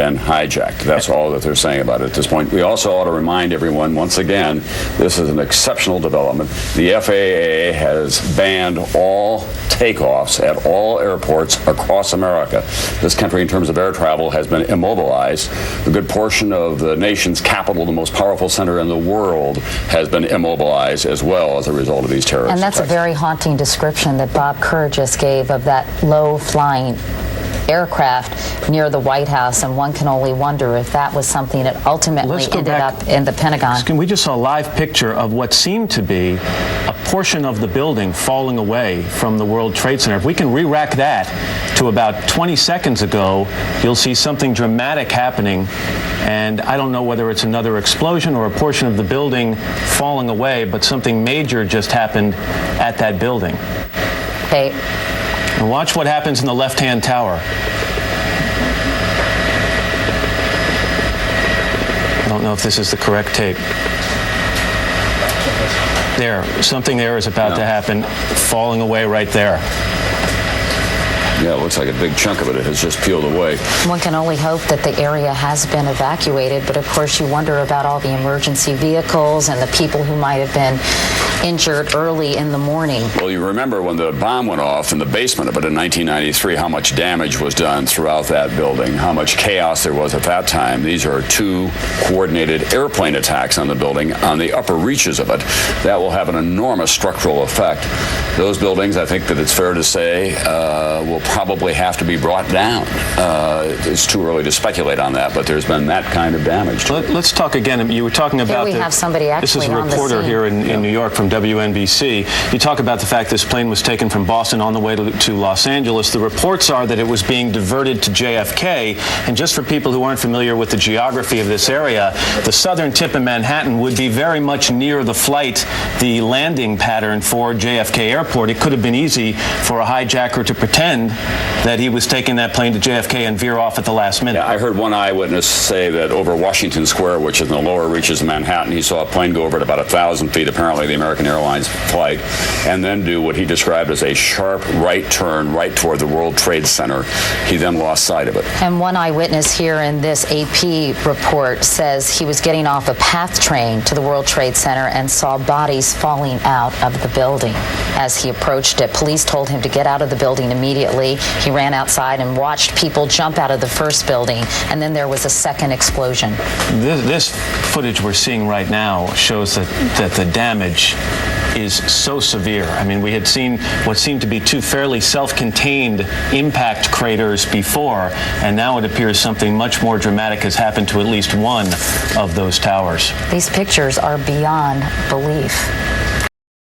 been hijacked. That's all that they're saying about it at this point. We also ought to remind everyone, once again, this is an exceptional development. The FAA has banned all takeoffs at all airports across America. This country, in terms of air travel, has been immobilized. A good portion of the nation's capital, the most powerful center in the world, has been immobilized as well as a result of these terrorist And that's attacks. a very haunting description that Bob Kerr just gave of that low-flying aircraft near the White House, and one can only wonder if that was something that ultimately ended up in the Pentagon. We just saw a live picture of what seemed to be a portion of the building falling away from the World Trade Center. If we can re-rack that to about 20 seconds ago, you'll see something dramatic happening, and I don't know whether it's another explosion or a portion of the building falling away, but something major just happened at that building. Okay. And watch what happens in the left-hand tower. I don't know if this is the correct tape. There, something there is about to happen, falling away right there. Yeah, it looks like a big chunk of it has just peeled away. One can only hope that the area has been evacuated, but of course you wonder about all the emergency vehicles and the people who might have been injured early in the morning. Well, you remember when the bomb went off in the basement of it in 1993, how much damage was done throughout that building, how much chaos there was at that time. These are two coordinated airplane attacks on the building on the upper reaches of it. That will have an enormous structural effect. Those buildings, I think that it's fair to say, will probably have to be brought down. It's too early to speculate on that, but there's been that kind of damage. Let's talk again. You were talking about Here we have somebody actually this is a on the reporter scene. here in New York from WNBC. You talk about the fact this plane was taken from Boston on the way to Los Angeles. The reports are that it was being diverted to JFK, and just for people who aren't familiar with the geography of this area, the southern tip of Manhattan would be very much near the flight, the landing pattern for JFK Airport. It could have been easy for a hijacker to pretend that he was taking that plane to JFK and veer off at the last minute. Yeah, I heard one eyewitness say that over Washington Square, which is in the lower reaches of Manhattan, he saw a plane go over at about 1,000 feet, apparently the American Airlines flight, and then do what he described as a sharp right turn right toward the World Trade Center. He then lost sight of it. And one eyewitness here in this AP report says he was getting off a PATH train to the World Trade Center and saw bodies falling out of the building as he approached it. Police told him to get out of the building immediately. He ran outside and watched people jump out of the first building, and then there was a second explosion. This footage we're seeing right now shows that the damage is so severe. I mean, we had seen what seemed to be two fairly self-contained impact craters before, and now it appears something much more dramatic has happened to at least one of those towers. These pictures are beyond belief.